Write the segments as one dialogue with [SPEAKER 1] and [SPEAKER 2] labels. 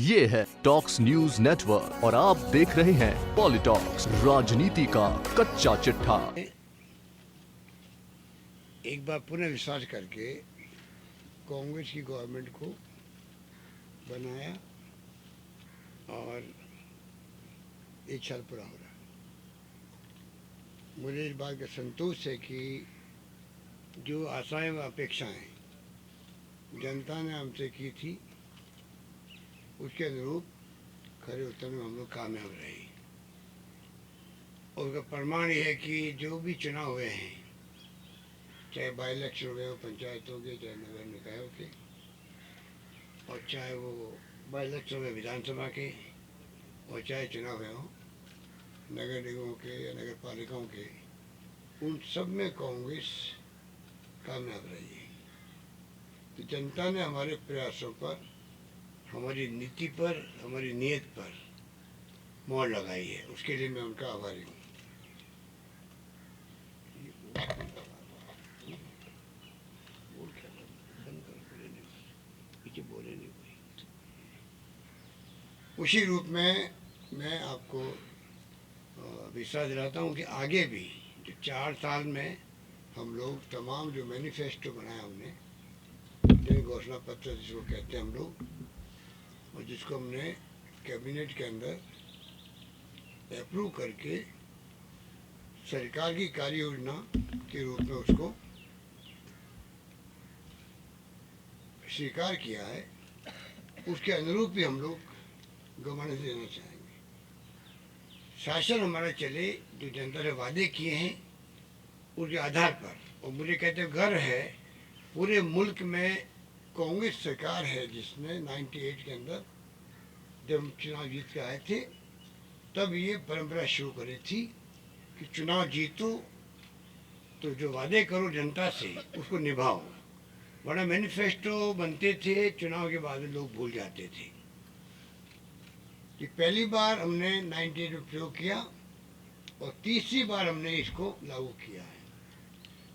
[SPEAKER 1] ये है talks news network और आप देख रहे हैं पॉलिटॉक्स, राजनीति का कच्चा चिट्ठा।
[SPEAKER 2] एक बार पुनः विश्वास करके कांग्रेस की गवर्नमेंट को बनाया और 1 साल पूरा हो रहा। मुझे इस बात का संतोष है कि जो आशाएं व अपेक्षाएं जनता ने हमसे की थी उसके अनुरूप खरे उतरने में हम लोग कामयाब रहे। और उसका प्रमाण ये है कि जो भी चुनाव हुए हैं, चाहे बाई इलेक्शन हुए हो पंचायतों के, चाहे नगर निकायों के, और चाहे वो बाई इलेक्शन हुए विधानसभा के, और चाहे चुनाव हुए हो नगर निगमों के या नगर पालिकाओं के, उन सब में कांग्रेस कामयाब रही है। तो जनता ने हमारे प्रयासों पर, हमारी नीति पर, हमारी नीयत पर मोहर लगाई है। उसके लिए मैं उनका आभारी हूँ। उसी रूप में मैं आपको विश्वास दिलाता हूँ कि आगे भी जो 4 साल में हम लोग तमाम जो मैनिफेस्टो बनाया हमने, जन घोषणा पत्र जिसको कहते हैं हम लोग, और जिसको हमने कैबिनेट के अंदर अप्रूव करके सरकार की कार्य योजना के रूप में उसको स्वीकार किया है, उसके अनुरूप भी हम लोग गवर्नेंस देना चाहेंगे। शासन हमारा चले जो जनता ने वादे किए हैं उसके आधार पर। और मुझे कहते गर्व है पूरे मुल्क में कांग्रेस सरकार है जिसने 98 के अंदर जब चुनाव जीत के आए थे तब ये परंपरा शुरू करी थी कि चुनाव जीतो तो जो वादे करो जनता से उसको निभाओ। बड़ा मैनिफेस्टो बनते थे, चुनाव के बाद लोग भूल जाते थे। कि पहली बार हमने 98 में प्रयोग किया और तीसरी बार हमने इसको लागू किया है।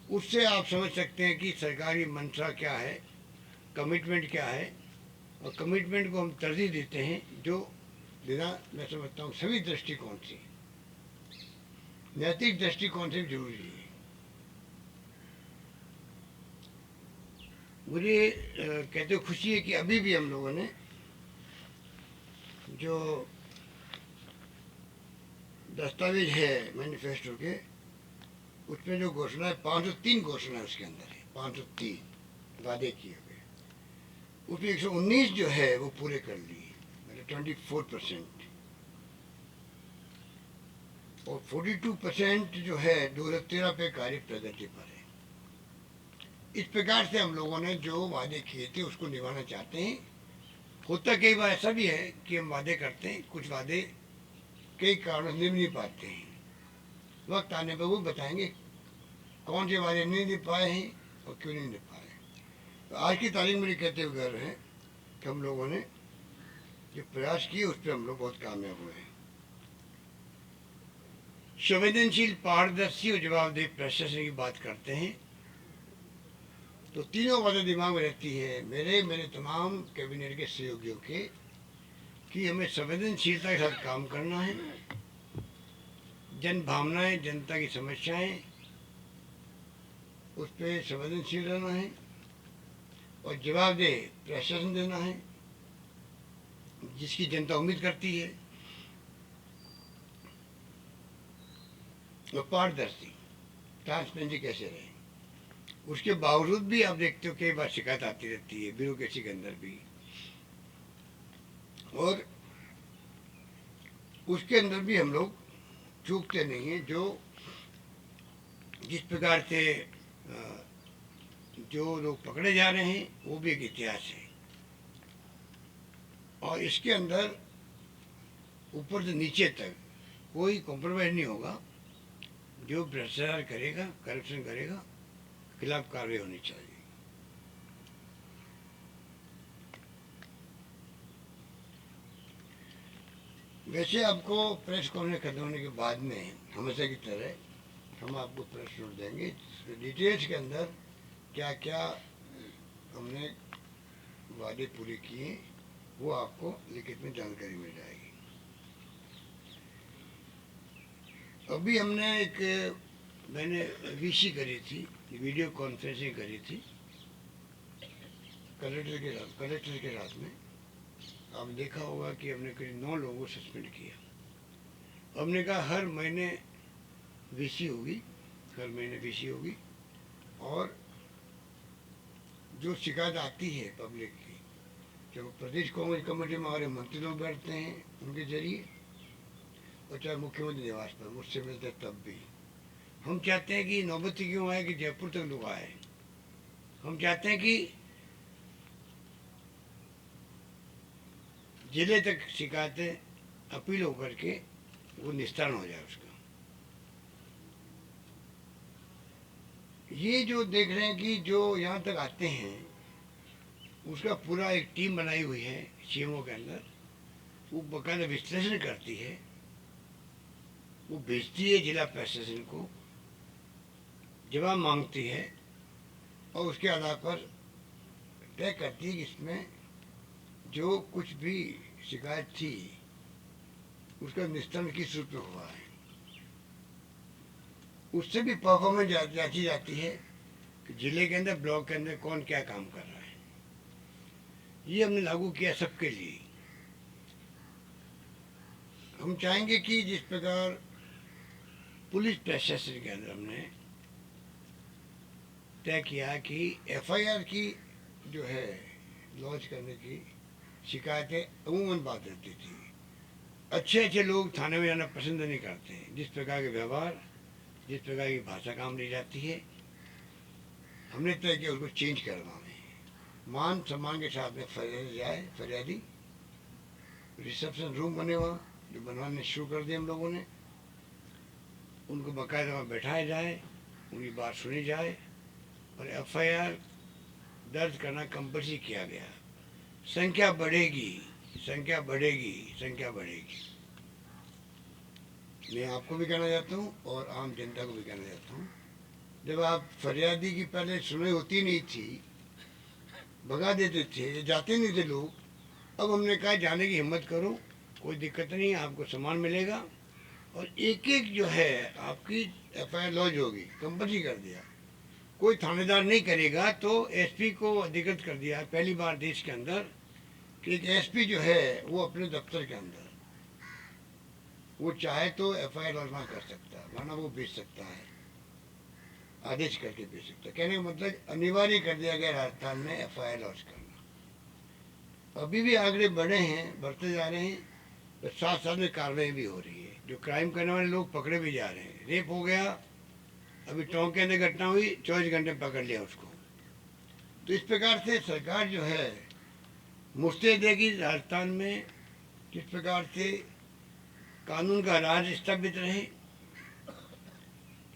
[SPEAKER 2] उससे आप समझ सकते हैं कि सरकारी मंशा क्या है, कमिटमेंट क्या है। और कमिटमेंट को हम तरजीह देते हैं जो बिना, मैं समझता हूँ सभी दृष्टिकोण से, नैतिक दृष्टिकोण से जरूरी है। मुझे कहते खुशी है कि अभी भी हम लोगों ने जो दस्तावेज है मैनिफेस्टो के, उसमें जो घोषणा है 503 घोषणा उसके अंदर है, 503 वादे किए हुए, उसमें 119 जो है वो पूरे कर लिए, मतलब 24%। और 42% जो है 2013 पे कार्य प्रगति पर है। इस प्रकार से हम लोगों ने जो वादे किए थे उसको निभाना चाहते हैं। होता कई बार ऐसा भी है कि हम वादे करते हैं, कुछ वादे कई कारणों से निभ नहीं पाते हैं। वक्त आने पर वो बताएंगे कौन से वादे नहीं निभ पाए हैं और क्यों नहीं निभ पाए। तो आज की तारीख में कहते हुए गर्व है कि हम लोगों ने जो प्रयास किए उस पर हम लोग बहुत कामयाब हुए हैं। संवेदनशील, पारदर्शी और जवाबदेह प्रशासन की बात करते हैं तो तीनों बातें दिमाग में रहती है मेरे तमाम कैबिनेट के सहयोगियों के, कि हमें संवेदनशीलता के साथ काम करना है, जन भावनाएं, जनता की समस्याएं, उस पर संवेदनशील रहना है और जवाबदेह प्रशासन देना है जिसकी जनता उम्मीद करती है। और पारदर्शी, ट्रांसपेरेंसी कैसे रहे, उसके बावजूद भी आप देखते हो कई बार शिकायत आती रहती है ब्यूरोक्रेसी के अंदर भी, और उसके अंदर भी हम लोग चूकते नहीं हैं। जो जिस प्रकार से जो लोग पकड़े जा रहे हैं वो भी एक इतिहास है। और इसके अंदर ऊपर से नीचे तक कोई कॉम्प्रोमाइज नहीं होगा। जो भ्रष्टाचार करेगा, करप्शन करेगा, खिलाफ कार्रवाई होनी चाहिए। वैसे आपको प्रेस कॉन्फ्रेंस खत्म होने के बाद में हमेशा की तरह हम आपको प्रेस नोट देंगे, डिटेल्स के अंदर क्या क्या हमने वादे पूरे किए वो आपको लिखित में जानकारी मिल जाएगी। अभी मैंने वीसी करी थी, वीडियो कॉन्फ्रेंसिंग करी थी कलेक्टर के रात में। आपने देखा होगा कि हमने करीब 9 लोगों को सस्पेंड किया। हमने कहा हर महीने वीसी होगी, और जो शिकायत आती है पब्लिक की, जब प्रदेश कांग्रेस कमेटी में हमारे मंत्री लोग बैठते हैं उनके जरिए, और चाहे मुख्यमंत्री निवास पर मुझसे मिलते तब भी, हम चाहते हैं कि नौबत क्यों आए कि जयपुर तक लोग आए। हम चाहते हैं कि जिले तक शिकायतें अपील होकर के वो निस्तारण हो जाए उसका। ये जो देख रहे हैं कि जो यहाँ तक आते हैं उसका पूरा एक टीम बनाई हुई है सीएमओ के अंदर, वो बकायदा विश्लेषण करती है, वो भेजती है जिला प्रशासन को, जवाब मांगती है और उसके आधार पर तय करती है कि इसमें जो कुछ भी शिकायत थी उसका निस्तारण किस रूप में हुआ है। उससे भी परफॉर्मेंस जांची जाती है कि जिले के अंदर, ब्लॉक के अंदर कौन क्या काम कर रहा है। ये हमने लागू किया सबके लिए। हम चाहेंगे कि जिस प्रकार पुलिस प्रशासन के अंदर हमने तय किया कि एफआईआर की जो है लॉन्च करने की शिकायतें अमूमन बात रहती थी। अच्छे लोग थाने में जाना पसंद नहीं करते हैं। जिस प्रकार के व्यवहार, जिस प्रकार की भाषा काम ली जाती है, हमने तय किया उसको चेंज करवाना है। मान सम्मान के साथ में फरियादी रिसेप्शन रूम बने वहाँ जो बनवाने शुरू कर दिए हम लोगों ने, उनको बाकायदा वहाँ बैठाया जाए, उनकी बात सुनी जाए और एफआईआर दर्ज करना कंपल्सरी किया गया। संख्या बढ़ेगी। मैं आपको भी कहना चाहता हूँ और आम जनता को भी कहना चाहता हूँ, जब आप फरियादी की पहले सुनवाई होती नहीं थी, भगा देते थे, जाते नहीं थे लोग, अब हमने कहा जाने की हिम्मत करो, कोई दिक्कत नहीं, आपको सामान मिलेगा और एक एक जो है आपकी एफआईआर लॉन्च होगी, कंपल्सरी कर दिया। कोई थानेदार नहीं करेगा तो एसपी को अधिकृत कर दिया। पहली बार देश के अंदर कि एक एसपी जो है वो अपने दफ्तर के अंदर वो चाहे तो एफआईआर लॉन्च कर सकता है, वरना वो भेज सकता है, आदेश करके भेज सकता है। कहने का मतलब अनिवार्य कर दिया गया राजस्थान में एफआईआर लॉन्च करना। अभी भी आगे बढ़ते जा रहे हैं, तो साथ साथ में कार्रवाई भी हो रही है। जो क्राइम करने वाले लोग पकड़े भी जा रहे हैं। रेप हो गया, अभी टोंक के अंदर घटना हुई, 24 घंटे पकड़ लिया उसको। तो इस प्रकार से सरकार जो है मुस्तैद देगी राजस्थान में, किस प्रकार से कानून का राज स्थापित रहे।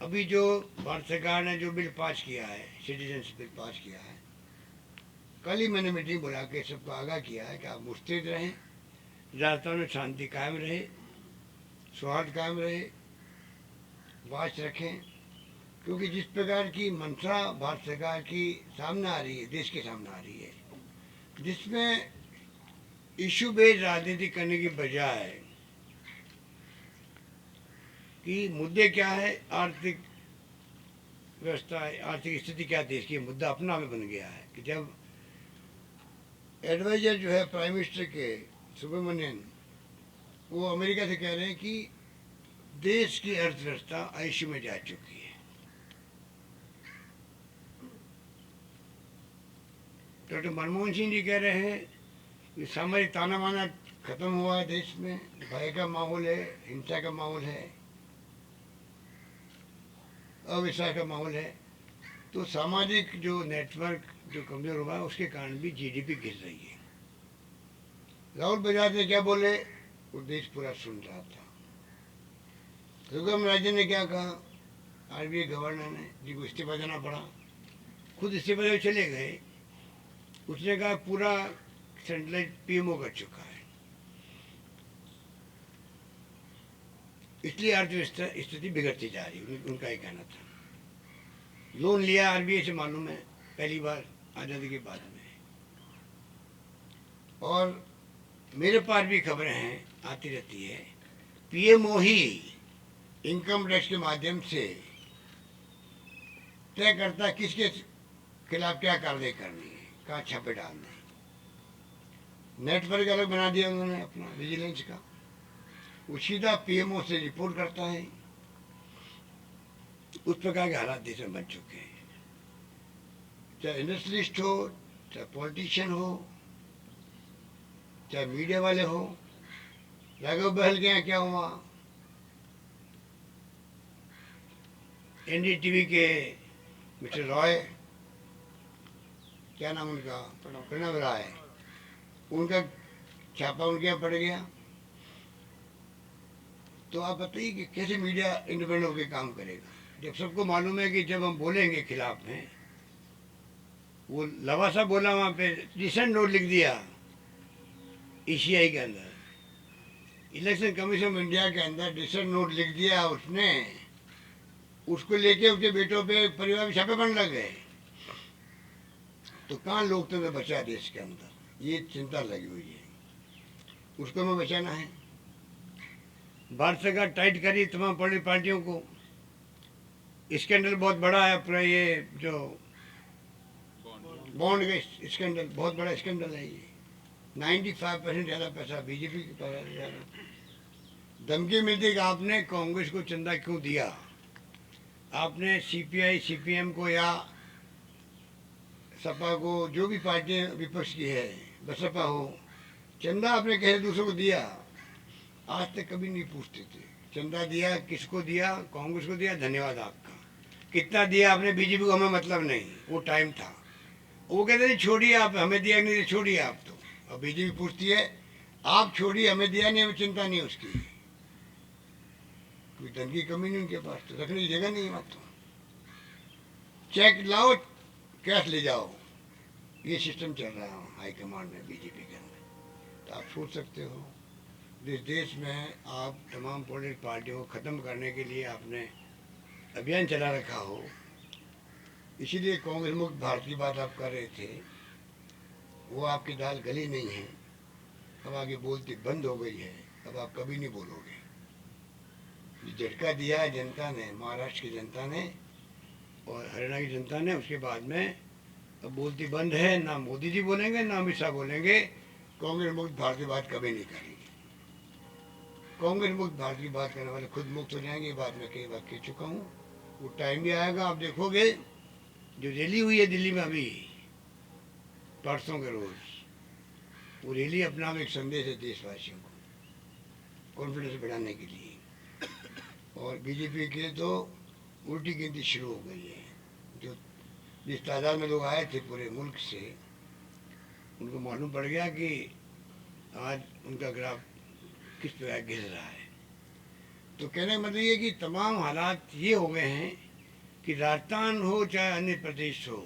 [SPEAKER 2] अभी जो भारत सरकार ने जो बिल पास किया है, सिटीजनशिप बिल पास किया है, कल ही मैंने मीटिंग बुला के सबको आगाह किया है कि आप मुस्तैद रहें, राजस्थान में शांति कायम रहे, सौहार्द कायम रहे, वाच रखें। क्योंकि जिस प्रकार की मंशा भारत सरकार की सामने आ रही है, देश के सामने आ रही है, जिसमें इशू बेस्ड राजनीति करने की बजाय कि मुद्दे क्या है, आर्थिक व्यवस्था, आर्थिक स्थिति क्या देश की, मुद्दा अपना में बन गया है। कि जब एडवाइजर जो है प्राइम मिनिस्टर के सुब्रमण्यन, वो अमेरिका से कह रहे हैं कि देश की अर्थव्यवस्था आईसीयू में जा चुकी है। डॉक्टर मनमोहन सिंह जी कह रहे हैं कि सामरिक ताना बाना खत्म हुआ है, देश में भय का माहौल है, हिंसा का माहौल है, अविश्वास का माहौल है। तो सामाजिक जो नेटवर्क जो कमजोर हुआ है उसके कारण भी जीडीपी गिर रही है। राहुल बजाज ने क्या बोले वो देश पूरा सुन रहा था। रघुराम राजन ने क्या कहा, आरबीआई गवर्नर ने, जिनको इस्तीफा देना पड़ा, खुद इस्तीफा देकर चले गए। उसने कहा पूरा सेंट्रलाइज पीएमओ कर चुका है, इसलिए अर्थव्यवस्था स्थिति बिगड़ती जा रही है, उनका ही कहना था। लोन लिया आरबीआई से, मालूम है, पहली बार आज़ादी के बाद में। और मेरे पास भी खबरें हैं, आती रहती है, पीएमओ ही इनकम टैक्स के माध्यम से तय करता है किसके खिलाफ क्या कार्रवाई करनी है, कहाँ छापे डालने हैं। नेटवर्क अलग बना दिया उन्होंने अपना विजिलेंस का, वो सीधा पीएमओ से रिपोर्ट करता है। उस प्रकार के हालात देश में बन चुके हैं, चाहे इंडस्ट्रियलिस्ट हो, चाहे पॉलिटिशियन हो, चाहे मीडिया वाले हो। राघव बहल के यहाँ क्या हुआ, एनडीटीवी के मिस्टर रॉय, क्या नाम उनका, प्रणव राय, उनका छापा उनके यहाँ पड़ गया। तो आप बताइए कि कैसे मीडिया इंडिपेंडेंट होकर काम करेगा, जब सबको मालूम है कि जब हम बोलेंगे खिलाफ में, वो लवासा बोला वहाँ पे डिसेंट नोट लिख दिया ईसीआई के अंदर, इलेक्शन कमीशन ऑफ इंडिया के अंदर डिसेंट नोट लिख दिया उसने, उसको लेके उसके बेटों पे परिवार में छापे पड़ने लग गए। तो कहाँ लोकतंत्र बचा देश के अंदर, ये चिंता लगी हुई है, उसको हमें बचाना है। भारत सरकार टाइट करी तमाम पॉलिटिकल पार्टियों को, स्कैंडल बहुत बड़ा है पूरा, ये जो बॉन्ड का स्कैंडल बहुत बड़ा स्कैंडल है ये। 95% ज़्यादा पैसा बीजेपी के पास जा रहा। धमकी मिलती कि आपने कांग्रेस को चंदा क्यों दिया, आपने सीपीआई सीपीएम को या सपा को, जो भी पार्टियां विपक्ष की है, बसपा हो, चंदा आपने कैसे दूसरों को दिया। आज तक कभी नहीं पूछते थे चंदा दिया किसको दिया, कांग्रेस को दिया, धन्यवाद आपका, कितना दिया आपने बीजेपी को, हमें मतलब नहीं, वो टाइम था। वो कहते नहीं छोड़िए आप, हमें दिया नहीं, छोड़िए आप। तो अब बीजेपी पूछती है आप छोड़िए, हमें दिया नहीं, हमें चिंता नहीं उसकी, कोई धन की कमी नहीं उनके पास, तो रखने की जगह नहीं है। तो चेक लाओ कैश ले जाओ, ये सिस्टम चल रहा है हाईकमांड में बीजेपी के अंदर। तो आप सोच सकते हो इस देश में आप तमाम पॉलिटिकल पार्टियों को ख़त्म करने के लिए आपने अभियान चला रखा हो, इसीलिए कांग्रेस मुक्त भारत की बात आप कर रहे थे, वो आपकी दाल गली नहीं है, अब आगे बोलती बंद हो गई है, अब आप कभी नहीं बोलोगे। झटका दिया है जनता ने, महाराष्ट्र की जनता ने और हरियाणा की जनता ने, उसके बाद में अब बोलती बंद है, ना मोदी जी बोलेंगे ना अमित शाह बोलेंगे, कांग्रेस मुक्त भारत की बात कभी नहीं करेंगे। कांग्रेस मुक्त भारत की बात करने वाले खुद मुक्त हो जाएंगे, ये बात मैं कई बार कह चुका हूँ। वो टाइम भी आएगा, आप देखोगे जो रैली हुई है दिल्ली में अभी परसों के रोज, वो रैली अपना एक संदेश है देशवासियों को, कॉन्फिडेंस बढ़ाने के लिए। और बीजेपी के तो उल्टी गिनती शुरू हो गई है, जो जिस तादाद में लोग आए थे पूरे मुल्क से, उनको मालूम पड़ गया कि आज उनका ग्राफ किस प्रकार गिर रहा है। तो कहने का मतलब ये कि तमाम हालात ये हो गए हैं कि राजस्थान हो चाहे अन्य प्रदेश हो,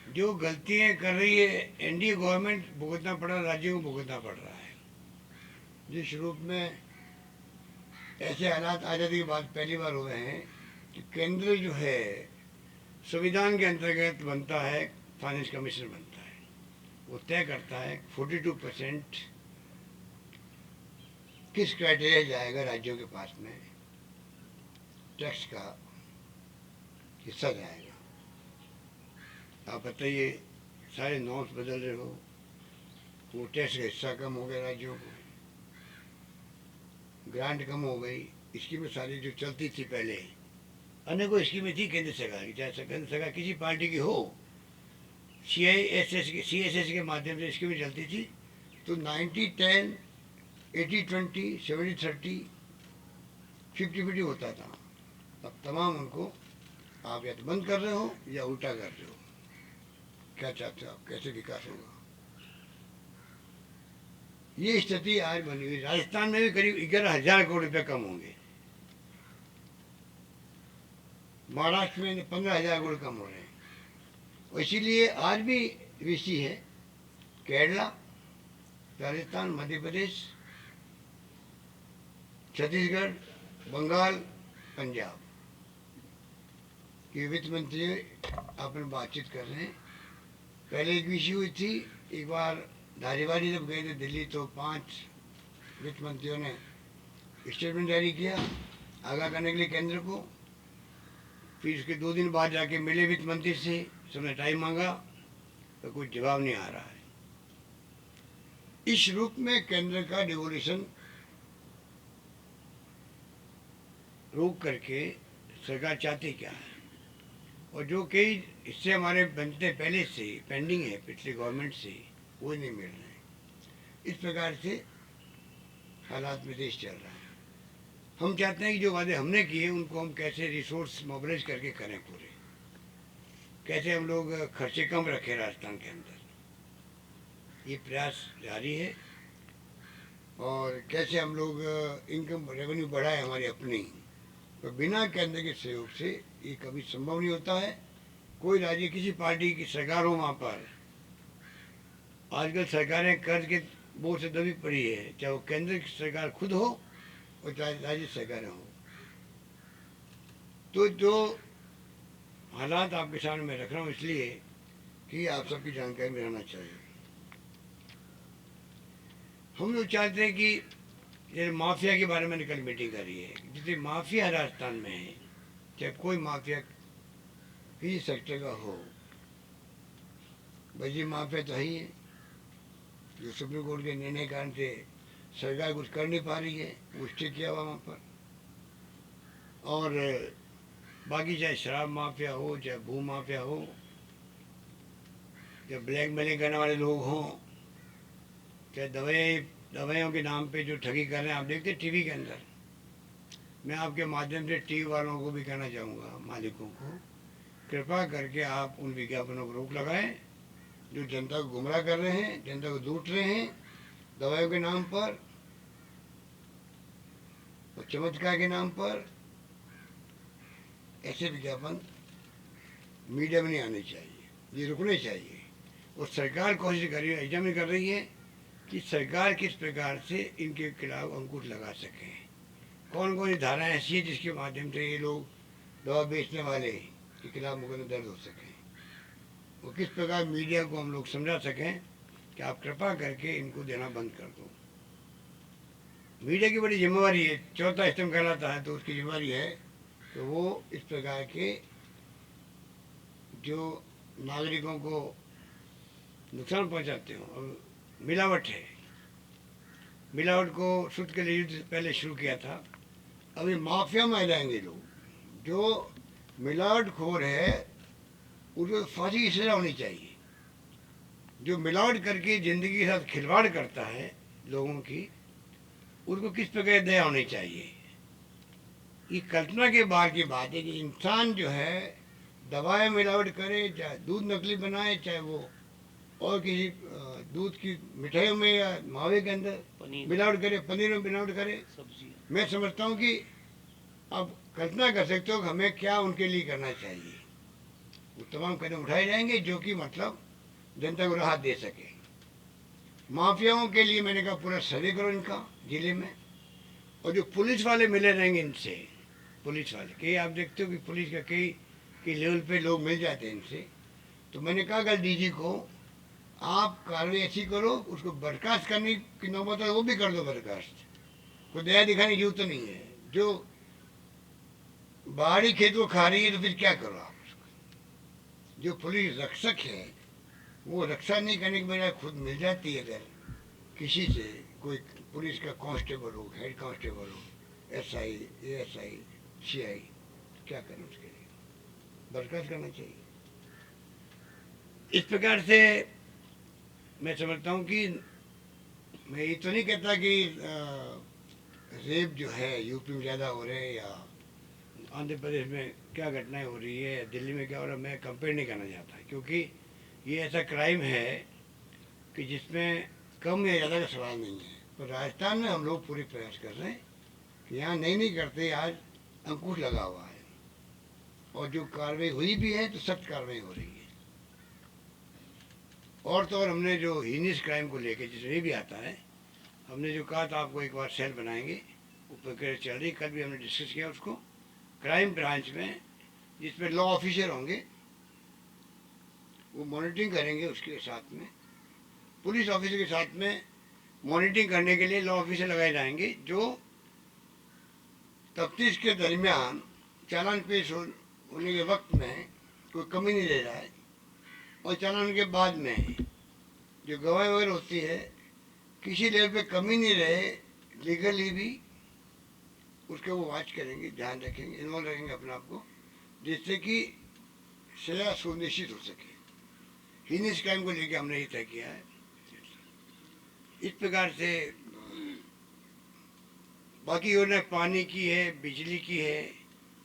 [SPEAKER 2] जो गलतियां कर रही है एनडीए गवर्नमेंट, भुगतना पड़ रहा, राज्यों को भुगतना पड़ रहा है। जिस रूप में ऐसे हालात आज़ादी के बाद पहली बार हुए हैं कि केंद्र जो है संविधान के अंतर्गत बनता है, फाइनेंस कमीशन बनता है, वो तय करता है 42% किस क्राइटेरिया जाएगा राज्यों के पास में, टैक्स का हिस्सा जाएगा। आप बताइए सारे नॉर्म्स बदल रहे हो, वो टैक्स का हिस्सा कम हो गया राज्यों को, ग्रांट कम हो गई, स्कीमें सारी जो चलती थी पहले, अनेकों स्कीमें थी केंद्र सरकार की, चाहे केंद्र सरकार किसी पार्टी की हो, CSS के माध्यम से स्कीमें चलती थी। तो 90-10, 80-20, 70-30, 50-50 होता था। अब तमाम उनको आप या तो बंद कर रहे हो या उल्टा कर रहे हो। क्या चाहते हो आप, कैसे विकास होगा? ये स्थिति आज बनी हुई। राजस्थान में भी करीब 11,000 करोड़ रुपए कम होंगे, महाराष्ट्र में 15,000 करोड़ कम हो रहे हैं। और इसीलिए आज भी वीसी है केरला, राजस्थान, मध्य प्रदेश, छत्तीसगढ़, बंगाल, पंजाब के वित्त मंत्री आपस में बातचीत कर रहे हैं। पहले एक विषय हुई थी, एक बार धारीवाली जब गए थे दिल्ली तो 5 वित्त मंत्रियों ने स्टेटमेंट जारी किया आगाह करने के लिए केंद्र को। फिर उसके 2 दिन बाद जाके मिले वित्त मंत्री से, सबने टाइम मांगा तो कुछ जवाब नहीं आ रहा है। इस रूप में केंद्र का डिवोल्यूशन रोक करके सरकार चाहती क्या है, और जो कई हिस्से हमारे बनते पहले से पेंडिंग है पिछले गवर्नमेंट से, वो नहीं मिल रहे हैं। इस प्रकार से हालात में देश चल रहा है। हम चाहते हैं कि जो वादे हमने किए उनको हम कैसे रिसोर्स मोबिलाइज करके करें पूरे, कैसे हम लोग खर्चे कम रखें राजस्थान के अंदर, ये प्रयास जारी है। और कैसे हम लोग इनकम रेवेन्यू बढ़ाएं हमारी अपनी, तो बिना केंद्र के सहयोग से ये कभी संभव नहीं होता है। कोई राज्य किसी पार्टी की सरकार हो वहाँ पर, आजकल सरकारें कर्ज के बोझ से दबी पड़ी है, चाहे वो केंद्र की सरकार खुद हो और चाहे राज्य सरकारें हो। तो जो हालात आपके सामने मैं रख रहा हूँ इसलिए कि आप सबकी जानकारी में रहना चाहिए। हम लोग चाहते हैं कि जैसे माफिया के बारे में कल मीटिंग करी है, जैसे माफिया राजस्थान में है, चाहे कोई माफिया किसी सेक्टर का हो, भाई माफिया तो है ही है। जो सुप्रीम कोर्ट के निर्णय कारण से सरकार कुछ कर नहीं पा रही है, वो स्टे किया हुआ वहाँ पर। और बाकी चाहे शराब माफिया हो, चाहे भू माफिया हो, चाहे ब्लैक मेलिंग करने वाले लोग हों, चाहे दवाइयों के नाम पे जो ठगी कर रहे हैं, आप देखते हैं टीवी के अंदर। मैं आपके माध्यम से टीवी वालों को भी कहना चाहूँगा, मालिकों को, कृपा करके आप उन विज्ञापनों को रोक लगाएं जो जनता को गुमराह कर रहे हैं, जनता को लूट रहे हैं दवाइयों के नाम पर और चमत्कार के नाम पर। ऐसे विज्ञापन मीडिया में नहीं आने चाहिए, ये रुकने चाहिए। और सरकार कोशिश कर रही है, एग्जामिन कर रही है कि सरकार किस प्रकार से इनके खिलाफ अंकुश लगा सके। कौन कौन सी धाराएँ ऐसी है जिसके माध्यम से ये लोग दवा बेचने वाले के खिलाफ मुकदमे दर्ज हो सकें, वो किस प्रकार मीडिया को हम लोग समझा सकें कि आप कृपा करके इनको देना बंद कर दो। मीडिया की बड़ी जिम्मेवारी है, चौथा स्तंभ कहलाता है, तो उसकी जिम्मेवारी है कि वो इस प्रकार के जो नागरिकों को नुकसान पहुंचाते हो। और मिलावट है, मिलावट को शुद्ध के लिए युद्ध पहले शुरू किया था, अभी माफिया में आ जाएंगे लोग। जो मिलावट खोर है उसको फांसी की सजा होनी चाहिए। जो मिलावट करके ज़िंदगी के साथ खिलवाड़ करता है लोगों की, उसको किस प्रकार दया होनी चाहिए। ये कल्पना के बाहर की बात है कि इंसान जो है दवाएं मिलावट करे, चाहे दूध नकली बनाए, चाहे वो और किसी दूध की मिठाइयों में या मावे के अंदर मिलावट करे, पनीर में मिलावट करे। मैं समझता हूँ कि अब कल्पना कर सकते हो कि हमें क्या उनके लिए करना चाहिए। वो तमाम कदम उठाए जाएंगे जो कि मतलब जनता को राहत दे सके। माफियाओं के लिए मैंने कहा पूरा सर्वे करो इनका जिले में। और जो पुलिस वाले मिले रहेंगे इनसे, पुलिस वाले कई आप देखते हो कि पुलिस का कई लेवल पे लोग मिल जाते हैं इनसे, तो मैंने कहा कल डीजी को आप कार्रवाई ऐसी करो, उसको बर्खास्त करने की नौबत है वो भी कर दो बर्खास्त, कोई दया दिखाने की जरूरत तो नहीं है। जो बाहरी खेत को खा रही है तो फिर क्या करो आप उसको। जो पुलिस रक्षक है वो रक्षा नहीं करने के बजाय खुद मिल जाती है, अगर किसी से कोई पुलिस का कांस्टेबल हो, हेड कांस्टेबल हो, SI, ASI, CI, क्या करें उसके लिए, बर्खास्त करना चाहिए। इस प्रकार से मैं समझता हूँ कि मैं ये तो नहीं कहता कि रेप जो है यूपी में ज़्यादा हो रहे हैं या आंध्र प्रदेश में क्या घटनाएं हो रही है, दिल्ली में क्या हो रहा है, मैं कंपेयर नहीं करना चाहता, क्योंकि ये ऐसा क्राइम है कि जिसमें कम या ज़्यादा का सवाल नहीं है। तो राजस्थान में हम लोग पूरे प्रयास कर रहे हैं कि यहाँ नहीं करते, आज अंकुश लगा हुआ है और जो कार्रवाई हुई भी है तो सख्त कार्रवाई हो रही है। और तो और हमने जो हीनियस क्राइम को लेकर जिसमें भी आता है, हमने जो कहा था आपको एक बार सेल बनाएंगे, वो प्रक्रिया चल रही, कल भी हमने डिस्कस किया उसको क्राइम ब्रांच में, जिसमें लॉ ऑफिसर होंगे, वो मॉनिटरिंग करेंगे उसके साथ में, पुलिस ऑफिसर के साथ में मॉनिटरिंग करने के लिए लॉ ऑफिसर लगाए जाएंगे, जो तफ्तीश के दरमियान चालान पेश होने के वक्त में कोई कमी नहीं रह रहा है, और चालान के बाद में जो गवाही वगैरह होती है किसी लेवल पे कमी नहीं रहे, लीगली भी उसके वो वॉच करेंगे, ध्यान रखेंगे, इन्वॉल्व रखेंगे अपने आप को, जिससे कि सजा सुनिश्चित हो सके। हीनियस क्राइम को लेकर हमने ये तय किया है। इस प्रकार से बाकी योजना पानी की है, बिजली की है,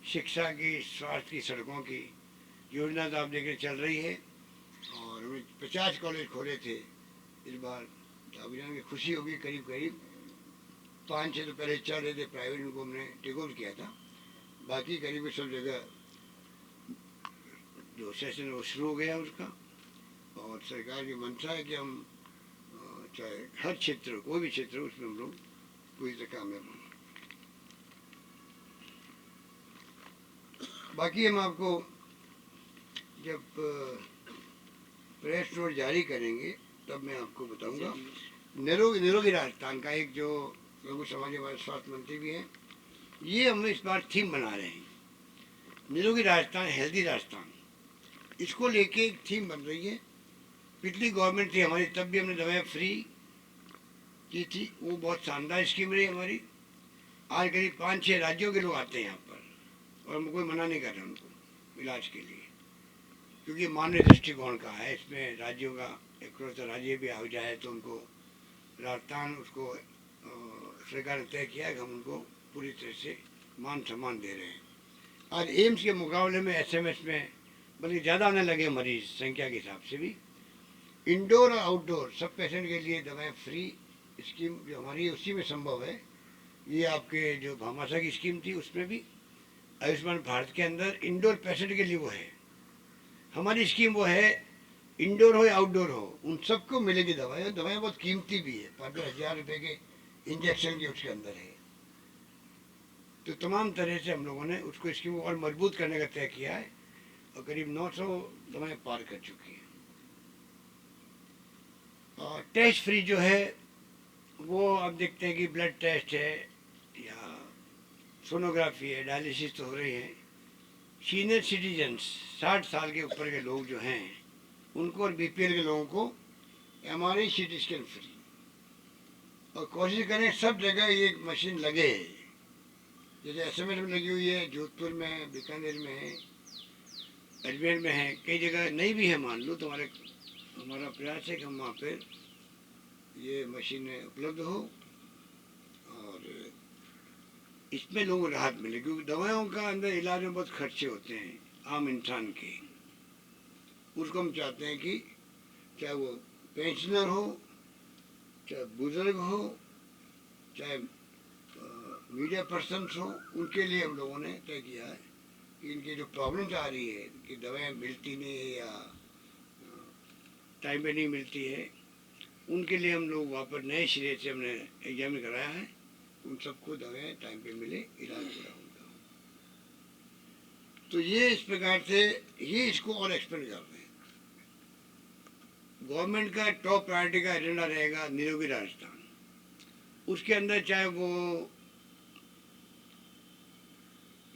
[SPEAKER 2] शिक्षा की, स्वास्थ्य की, सड़कों की योजना तो आप देख चल रही है। और 50 कॉलेज खोले थे इस बार, तो अभियान की खुशी होगी। करीब करीब 5-6 तो पहले चल रहे थे प्राइवेट, उनको हमने टेक ओवर किया था। बाकी करीब सब जगह जो सेशन वो शुरू हो गया उसका, और सरकार की मंशा है कि हम चाहे हर क्षेत्र, कोई भी क्षेत्र हो, उसमें हम लोग पूरी तरह कामयाब हों। बाकी हम आपको जब प्रेस नोट जारी करेंगे तब मैं आपको बताऊंगा। निरोगी राजस्थान का एक जो लघु समाज हमारे स्वास्थ्य मंत्री भी हैं, ये हम इस बार थीम बना रहे हैं, निरोगी राजस्थान, हेल्दी राजस्थान। इसको लेके एक थीम बन रही है। पिछली गवर्नमेंट थी हमारी, तब भी हमने दवाएं फ्री की थी, वो बहुत शानदार स्कीम रही हमारी। आज करीब 5-6 राज्यों के लोग आते हैं यहाँ पर, और हम कोई मना नहीं कर रहे उनको इलाज के लिए, क्योंकि मानवीय दृष्टिकोण का है। इसमें राज्यों का एक राज्य भी आ जाए तो उनको राजस्थान, उसको सरकार ने तय किया कि हम उनको पूरी तरह से मान सम्मान दे रहे हैं। आज एम्स के मुकाबले में एसएमएस में बल्कि ज़्यादा आने लगे मरीज संख्या के हिसाब से भी। इंडोर और आउटडोर सब पेशेंट के लिए दवाएं फ्री स्कीम जो हमारी उसी में संभव है। ये आपके जो भामाशाह की स्कीम थी उसमें भी, आयुष्मान भारत के अंदर इंडोर पेशेंट के लिए वो है। हमारी स्कीम वो है, इंडोर हो या आउटडोर हो, उन सबको मिलेगी दवाएं। दवाएं बहुत कीमती भी है, 5,000 रुपये के इंजेक्शन की उसके अंदर है। तो तमाम तरह से हम लोगों ने उसको स्कीम को और मजबूत करने का तय किया है, और करीब 900 दवाएं पार कर चुकी हैं। और टेस्ट फ्री जो है वो आप देखते हैं कि ब्लड टेस्ट है या सोनोग्राफी है, डायलिसिस तो हो रही है। सीनियर सिटीजन्स, 60 साल के ऊपर के लोग जो हैं उनको, और बीपीएल के लोगों को एमआरआई, सीटी स्कैन फ्री। और कोशिश करें सब जगह ये एक मशीन लगे, जैसे एसएमएस में लगी हुई है, जोधपुर में है, बीकानेर में है, अजमेर में है, कई जगह नहीं भी है मान लो, तो हमारा प्रयास है कि हम वहाँ पर ये मशीनें उपलब्ध हो और इसमें लोगों को राहत मिले। क्योंकि दवाओं का अंदर इलाज में बहुत खर्चे होते हैं आम इंसान के। उसको हम चाहते हैं कि चाहे वो पेंशनर हो, चाहे बुजुर्ग हो, चाहे मीडिया पर्सनस हो, उनके लिए हम लोगों ने तय किया है कि इनकी जो प्रॉब्लम्स आ रही है कि दवाएं मिलती नहीं है या टाइम पे नहीं मिलती है, उनके लिए हम लोग वहाँ पर नए सिरे से हमने एग्जामिन कराया है, उन सबको दवाएं टाइम पे मिले, इलाज पूरा होगा। तो ये इस प्रकार से ये इसको और एक्सपेंड कर रहे हैं। गवर्नमेंट का टॉप प्रायोरिटी का एजेंडा रहेगा निरोगी राजस्थान। उसके अंदर चाहे वो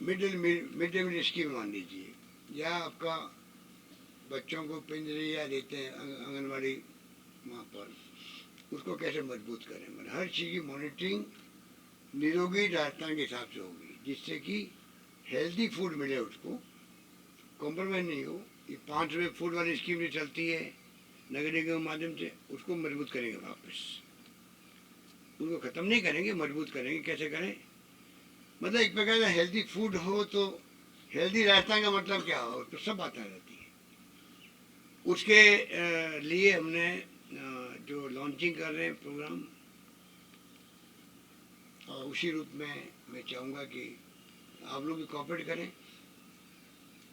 [SPEAKER 2] मिड डे मील स्कीम मान लीजिए, या आपका बच्चों को पिंजरिया देते हैं आंगनवाड़ी वहाँ पर, उसको कैसे मजबूत करें। मतलब हर चीज़ की मॉनिटरिंग निरोगी राजस्थान के हिसाब से होगी, जिससे कि हेल्दी फूड मिले, उसको कॉम्प्रोमाइज नहीं हो। ये 5 रुपये फूड वाली स्कीम जो चलती है नगर निगम के माध्यम से, उसको मजबूत करेंगे वापस, उसको ख़त्म नहीं करेंगे, मजबूत करेंगे। कैसे करें, मतलब एक प्रकार का हेल्दी फूड हो तो हेल्दी राजस्थान का मतलब क्या हो, तो सब बातें रहती है। उसके लिए हमने जो लॉन्चिंग कर रहे हैं प्रोग्राम, उसी रूप में मैं चाहूँगा कि आप लोग भी कोऑपरेट करें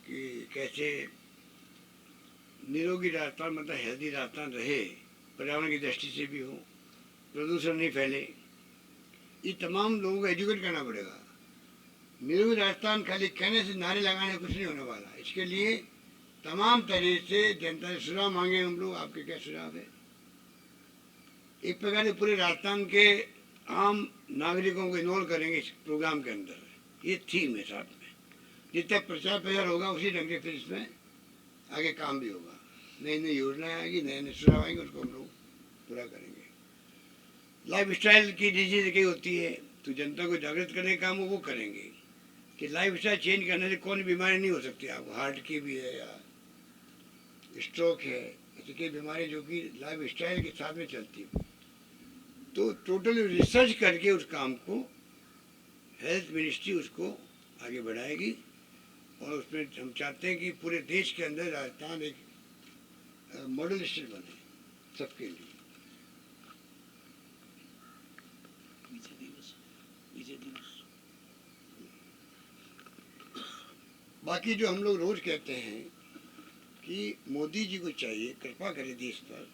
[SPEAKER 2] कि कैसे निरोगी राजस्थान, मतलब हेल्दी राजस्थान रहे, पर्यावरण की दृष्टि से भी हो, प्रदूषण नहीं फैले। ये तमाम लोगों को एजुकेट करना पड़ेगा। निरोगी राजस्थान खाली कहने से, नारे लगाने कुछ नहीं होने वाला। इसके लिए तमाम तरह से जनता से सुझाव मांगे हम लोग। आपके क्या सुझाव है, एक प्रकार से पूरे राजस्थान के आम नागरिकों को इन्वॉल्व करेंगे इस प्रोग्राम के अंदर। ये थीम है साथ में। जितना प्रचार प्रचार होगा उसी ढंग से फिर इसमें आगे काम भी होगा। नई नई योजनाएं आएगी, नए नए सुझाव आएंगे, उसको हम लोग पूरा करेंगे। लाइफ स्टाइल की डिजीज कई होती है, तो जनता को जागृत करने का काम वो करेंगे कि लाइफ स्टाइल चेंज करने से कौन बीमारी नहीं हो सकती। आपको हार्ट की भी है या स्ट्रोक है, ऐसी कई बीमारी जो कि लाइफ स्टाइल के साथ में चलती है। तो टोटली रिसर्च करके उस काम को हेल्थ मिनिस्ट्री उसको आगे बढ़ाएगी और उसमें हम चाहते हैं कि पूरे देश के अंदर राजस्थान एक मॉडल स्टेट बने सबके लिए। बाकी जो हम लोग रोज कहते हैं कि मोदी जी को चाहिए कृपा करे देश पर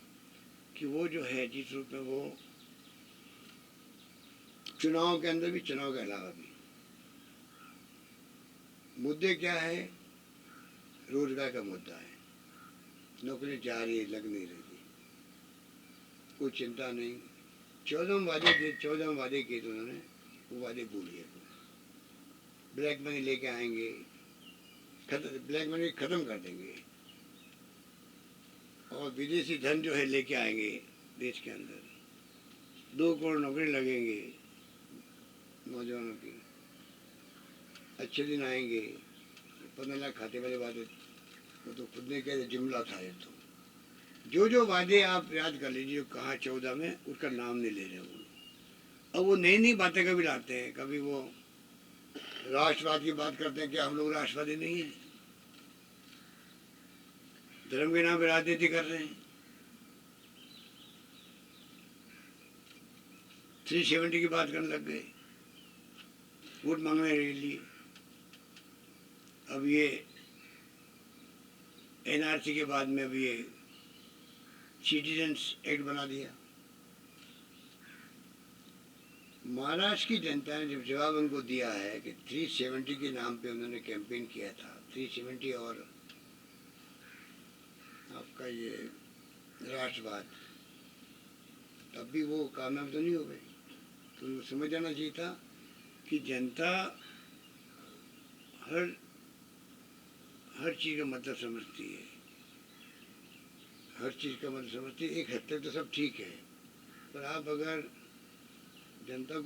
[SPEAKER 2] कि वो जो है जिस रूप में वो चुनाव के अंदर भी, चुनाव के अलावा भी मुद्दे क्या है, रोजगार का मुद्दा है। नौकरी जा रही है, लग नहीं रही, कोई चिंता नहीं। 14 वादे किए थे उन्होंने, वो वादे भूल गए। ब्लैक मनी लेके आएंगे, ब्लैक मनी खत्म कर देंगे और विदेशी धन जो है लेके आएंगे देश के अंदर। 2 करोड़ नौकरी लगेंगे नौजवानों की, अच्छे दिन आएंगे। 15 लाख खाते वाले वादे वो तो खुद ने कह जुमला था ये। तो जो वादे आप याद कर लीजिए कहाँ 14 में, उसका नाम नहीं ले रहे वो। अब वो नई नई बातें कभी लाते हैं, कभी वो राष्ट्रवाद की बात करते हैं। क्या हम लोग राष्ट्रवादी नहीं है? धर्म के नाम पर राजनीति कर रहे हैं। 370 की बात करने लग गए, वोट मांगने के लिए। अब ये एनआरसी के बाद में अब ये सिटीजन्स एक्ट बना दिया। महाराष्ट्र की जनता ने जब जवाब उनको दिया है कि 370 के नाम पे उन्होंने कैंपेन किया था, 370 और आपका ये राष्ट्रवाद, तब भी वो कामयाब तो नहीं हो गई। तो उनको समझ जाना चाहिए था कि जनता हर चीज़ का मतलब समझती है, हर चीज़ का मतलब समझती है। एक हद तक तो सब ठीक है, पर आप अगर जनता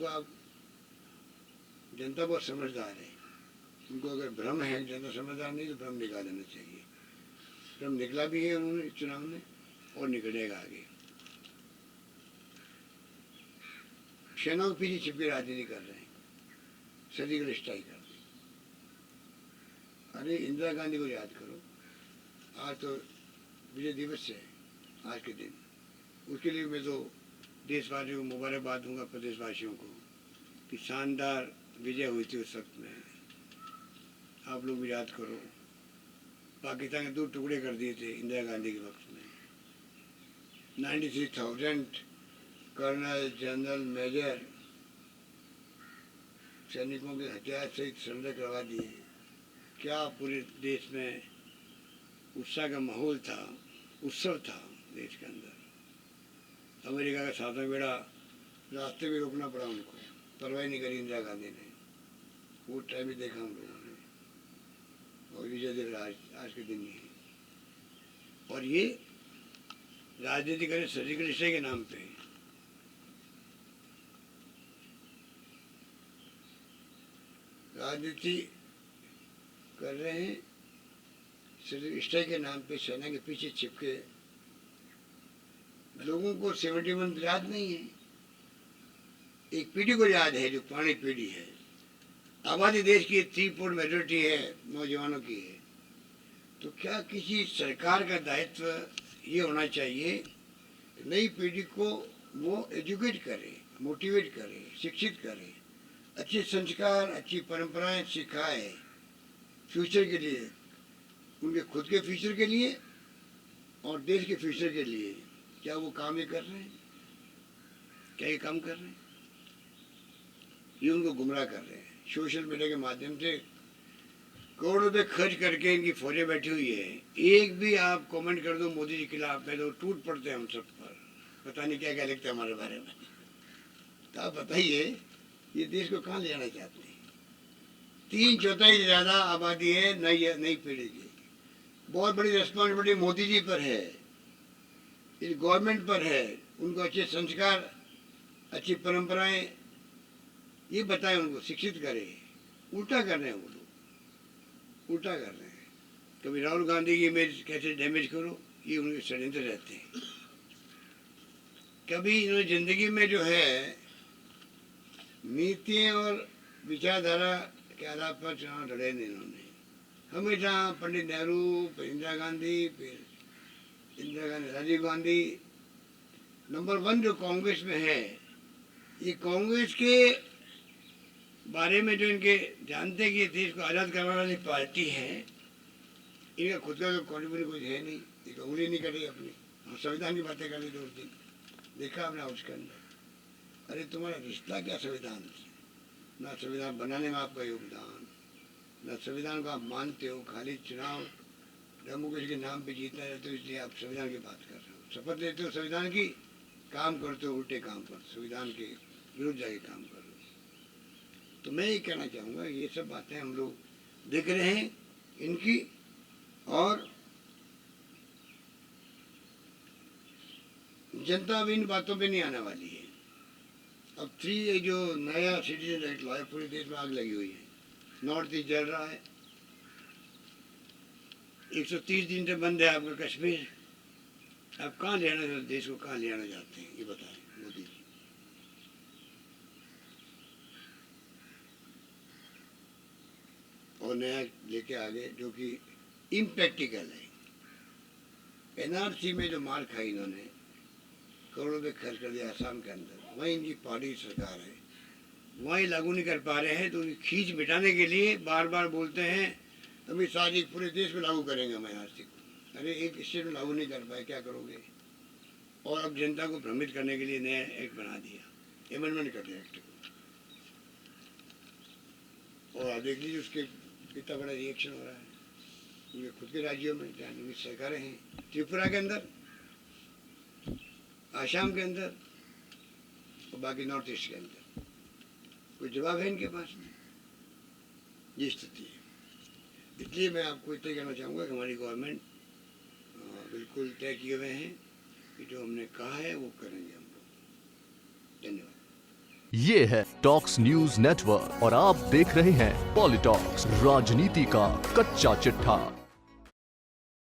[SPEAKER 2] बहुत समझदार है, उनको अगर भ्रम है, जनता समझदार नहीं तो भ्रम निकाल देना चाहिए। भ्रम निकला भी है उन्होंने चुनाव में और निकलेगा आगे। सेनाओं के पीछे छिप के राजनीति कर रहे हैं, सर्जिकल स्ट्राइक कर रहे हैं। अरे इंदिरा गांधी को याद करो, आज तो विजय दिवस है आज के दिन। उसके लिए मैं तो देशवासियों को मुबारकबाद दूंगा, प्रदेशवासियों को, कि शानदार विजय हुई थी उस वक्त में। आप लोग भी याद करो, पाकिस्तान के 2 टुकड़े कर दिए थे इंदिरा गांधी के वक्त में। 93,000 कर्नल, जनरल, मेजर सैनिकों के हथियार सहित सरेंडर करवा दिए। क्या पूरे देश में उत्साह का माहौल था, उत्सव था देश के अंदर। अमेरिका का सातवां बेड़ा रास्ते में रोकना पड़ा उनको, परवाह नहीं करी इंदिरा गांधी ने। वो टाइम भी देखा हम लोगों ने। और विजय दिवस आज के दिन ही है। और ये राजनीति करें सर्जिकल स्ट्राइक के नाम पे। राजनीति कर रहे हैं सर्जिकल स्ट्राइक के नाम पे, सेना के पीछे छिपके। लोगों को 71 याद नहीं है, एक पीढ़ी को याद है जो पुरानी पीढ़ी है। आबादी देश की 3/4 मेजोरिटी है, नौजवानों की है। तो क्या किसी सरकार का दायित्व ये होना चाहिए नई पीढ़ी को वो एजुकेट करे, मोटिवेट करे, शिक्षित करे, अच्छे संस्कार, अच्छी परंपराएं सिखाए फ्यूचर के लिए, उनके खुद के फ्यूचर के लिए और देश के फ्यूचर के लिए। क्या वो काम ये कर रहे हैं? क्या ये काम कर रहे हैं? ये उनको गुमराह कर रहे हैं। सोशल मीडिया के माध्यम से करोड़ों रुपये खर्च करके इनकी फौजें बैठी हुई है। एक भी आप कमेंट कर दो मोदी जी के खिलाफ में तो टूट पड़ते हैं हम सब पर। पता नहीं क्या क्या लिखते हैं हमारे बारे में। तो आप बताइए ये देश को कहाँ ले जाना चाहते हैं? 3/4 से ज़्यादा आबादी है नई पीढ़ी की। बहुत बड़ी रिस्पॉन्सिबिलिटी मोदी जी पर है, इस गवर्नमेंट पर है। उनको अच्छे संस्कार, अच्छी परंपराएं ये बताएं, उनको शिक्षित करें। उल्टा कर रहे हैं वो लोग, उल्टा कर रहे हैं। कभी राहुल गांधी की इमेज कैसे डैमेज करो, ये उनके षड्यंत्र रहते हैं। कभी इन्होंने जिंदगी में जो है नीतियाँ और विचारधारा के आधार पर चुनाव लड़े नहीं इन्होंने। हमेशा पंडित नेहरू, फिर इंदिरा गांधी, राजीव गांधी। नंबर 1 जो कांग्रेस में है, ये कांग्रेस के बारे में जो इनके जानते हैं कि ये देश को आज़ाद करने वाली पार्टी है, इनका खुद का तो कॉन्ट्रीब्यूशन कुछ है नहीं। एक उंगली नहीं करी अपनी, हम संविधान की बातें कर ली 2 दिन। देखा आपने उसके अंदर, अरे तुम्हारा रिश्ता क्या संविधान से? ना संविधान बनाने में आपका योगदान, ना संविधान को आप मानते हो। खाली चुनाव डेमोक्रेसी के नाम पे जीतना रहते हो, इसलिए आप संविधान की बात कर रहे हो। शपथ लेते हो संविधान की, काम करते हो उल्टे काम करते हो, संविधान के विरुद्ध जाके काम कर रहे हो। तो मैं ये कहना चाहूँगा, ये सब बातें हम लोग देख रहे हैं इनकी, और जनता अब इन बातों पे नहीं आने वाली है। अब 3 जो नया सिटीजन एक्ट लॉ है, पूरे देश में आग लगी हुई है। नॉर्थ ईस्ट जल रहा है, 130 दिन से बंद है आपका कश्मीर। आप कहाँ ले आना, देश को कहाँ ले आना चाहते हैं, ये बताएं मोदी जी। और नया लेके आगे जो कि इम्प्रैक्टिकल है। एनआरसी में जो मार खाई इन्होंने, करोड़ों रुपये खर्च कर दिया आसाम के अंदर, वहीं इनकी पार्टी सरकार है, वहीं लागू नहीं कर पा रहे हैं। तो उनकी खींच मिटाने के लिए बार बार बोलते हैं अमित शाह जी पूरे देश में लागू करेंगे हम एनआरसी को। अरे एक स्टेट में लागू नहीं कर पाए, क्या करोगे? और अब जनता को भ्रमित करने के लिए नया एक्ट बना दिया, अमेंडमेंट कर दिया एक्ट को। और आप देख लीजिए उसके कितना बड़ा रिएक्शन हो रहा है उनके खुद के राज्यों में, जहाँ उनकी सरकारें हैं। त्रिपुरा के अंदर, आसाम के अंदर और बाकी नॉर्थ ईस्ट के अंदर कोई जवाब है इनके पास में। ये स्थिति है। इसलिए मैं आपको इतना कहना चाहूँगा कि हमारी गवर्नमेंट बिल्कुल तय किए हुए हैं कि जो हमने कहा है वो करेंगे हम लोग। धन्यवाद।
[SPEAKER 1] ये है टॉक्स न्यूज नेटवर्क और आप देख रहे हैं पॉलिटॉक्स, राजनीति का कच्चा चिट्ठा।